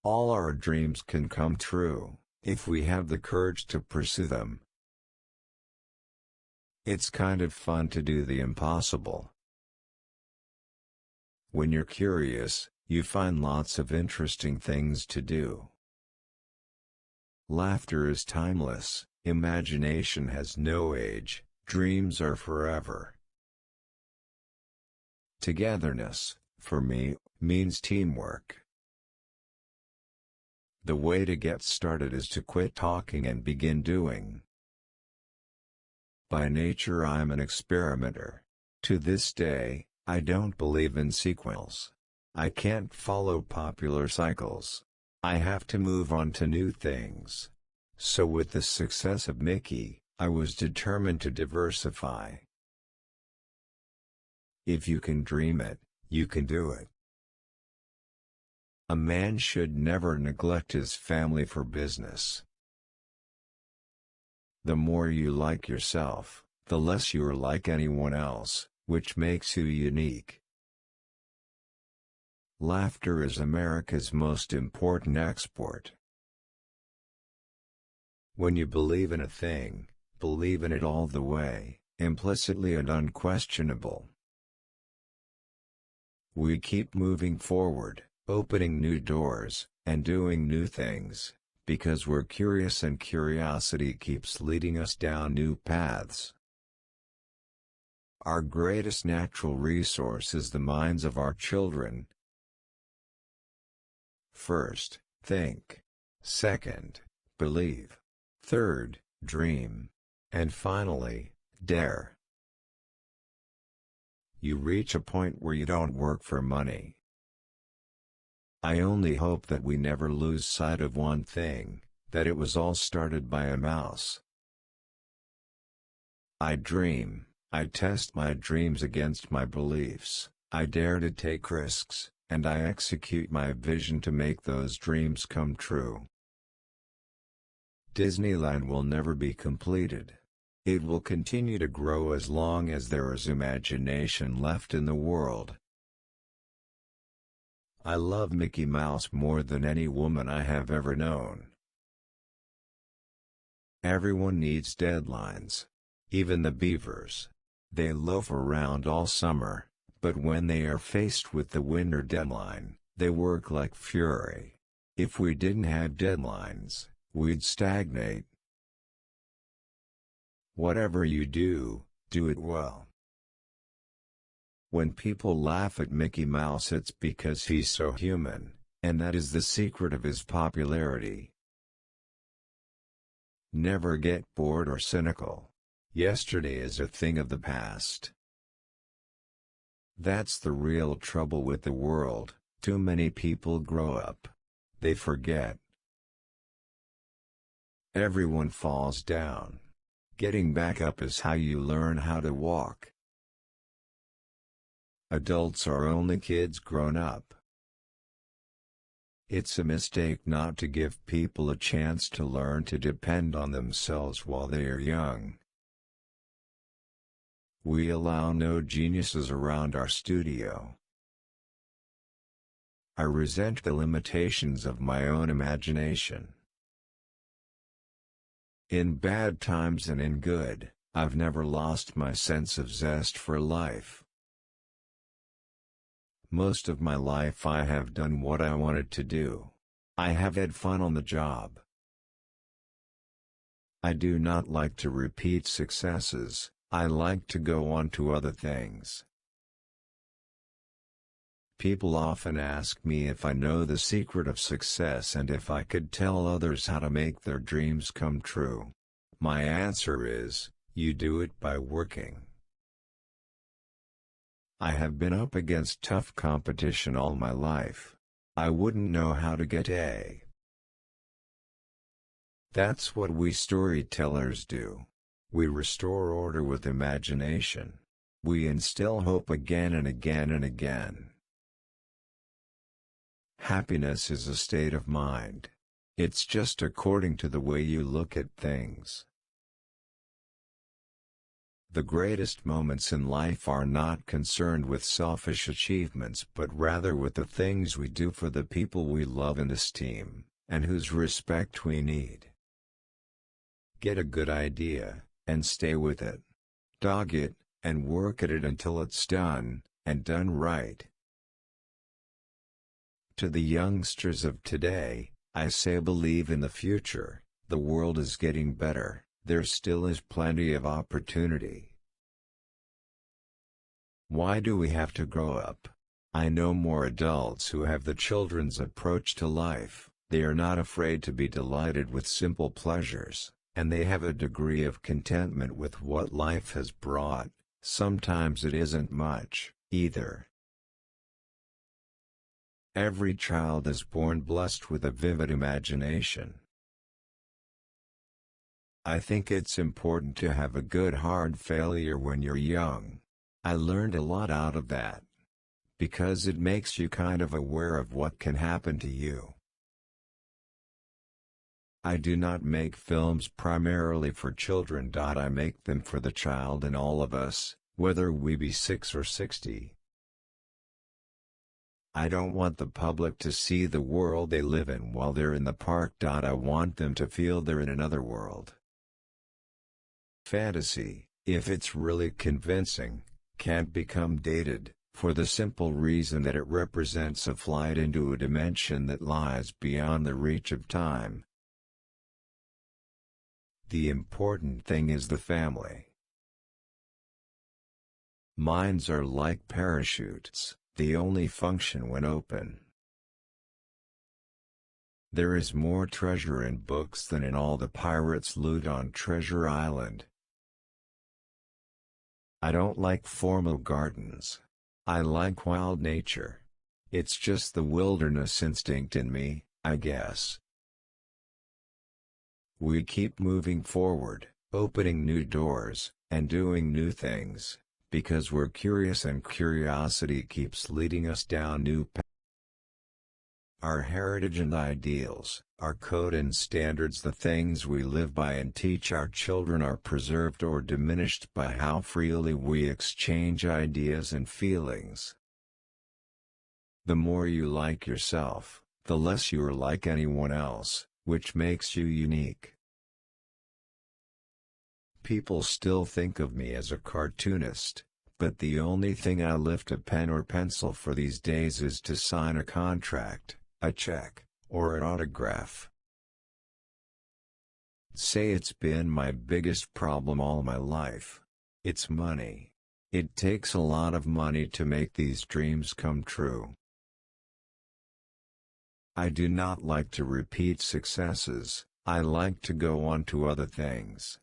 All our dreams can come true, if we have the courage to pursue them. It's kind of fun to do the impossible. When you're curious, you find lots of interesting things to do. Laughter is timeless, imagination has no age, dreams are forever. Togetherness, for me, means teamwork. The way to get started is to quit talking and begin doing. By nature I'm an experimenter. To this day, I don't believe in sequels. I can't follow popular cycles. I have to move on to new things. So with the success of Mickey, I was determined to diversify. If you can dream it, you can do it. A man should never neglect his family for business. The more you like yourself, the less you're like anyone else, which makes you unique. Laughter is America's most important export. When you believe in a thing, believe in it all the way, implicitly and unquestionable. We keep moving forward, opening new doors, and doing new things, because we're curious and curiosity keeps leading us down new paths. Our greatest natural resource is the minds of our children. First, think. Second, believe. Third, dream. And finally, dare. You reach a point where you don't work for money. I only hope that we never lose sight of one thing, that it was all started by a mouse. I dream, I test my dreams against my beliefs, I dare to take risks, and I execute my vision to make those dreams come true. Disneyland will never be completed. It will continue to grow as long as there is imagination left in the world. I love Mickey Mouse more than any woman I have ever known. Everyone needs deadlines. Even the beavers. They loaf around all summer, but when they are faced with the winter deadline, they work like fury. If we didn't have deadlines, we'd stagnate. Whatever you do, do it well. When people laugh at Mickey Mouse, it's because he's so human, and that is the secret of his popularity. Never get bored or cynical. Yesterday is a thing of the past. That's the real trouble with the world. Too many people grow up. They forget. Everyone falls down. Getting back up is how you learn how to walk. Adults are only kids grown up. It's a mistake not to give people a chance to learn to depend on themselves while they are young. We allow no geniuses around our studio. I resent the limitations of my own imagination. In bad times and in good, I've never lost my sense of zest for life. Most of my life I have done what I wanted to do. I have had fun on the job. I do not like to repeat successes, I like to go on to other things. People often ask me if I know the secret of success and if I could tell others how to make their dreams come true. My answer is, you do it by working. I have been up against tough competition all my life. I wouldn't know how to get A. That's what we storytellers do. We restore order with imagination. We instill hope again and again and again. Happiness is a state of mind. It's just according to the way you look at things. The greatest moments in life are not concerned with selfish achievements but rather with the things we do for the people we love and esteem, and whose respect we need. Get a good idea, and stay with it. Dog it, and work at it until it's done, and done right. To the youngsters of today, I say believe in the future. The world is getting better. There still is plenty of opportunity. Why do we have to grow up? I know more adults who have the children's approach to life. They are not afraid to be delighted with simple pleasures, and they have a degree of contentment with what life has brought. Sometimes it isn't much, either. Every child is born blessed with a vivid imagination. I think it's important to have a good hard failure when you're young. I learned a lot out of that. Because it makes you kind of aware of what can happen to you. I do not make films primarily for children. I make them for the child in all of us, whether we be 6 or 60. I don't want the public to see the world they live in while they're in the park. I want them to feel they're in another world. Fantasy, if it's really convincing, can't become dated, for the simple reason that it represents a flight into a dimension that lies beyond the reach of time. The important thing is the family. Minds are like parachutes, they only function when open. There is more treasure in books than in all the pirates' loot on Treasure Island. I don't like formal gardens. I like wild nature. It's just the wilderness instinct in me, I guess. We keep moving forward, opening new doors, and doing new things, because we're curious and curiosity keeps leading us down new paths. Our heritage and ideals, our code and standards, the things we live by and teach our children, are preserved or diminished by how freely we exchange ideas and feelings. The more you like yourself, the less you're like anyone else, which makes you unique. People still think of me as a cartoonist, but the only thing I lift a pen or pencil for these days is to sign a contract, a check, or an autograph. Say it's been my biggest problem all my life. It's money. It takes a lot of money to make these dreams come true. I do not like to repeat successes, I like to go on to other things.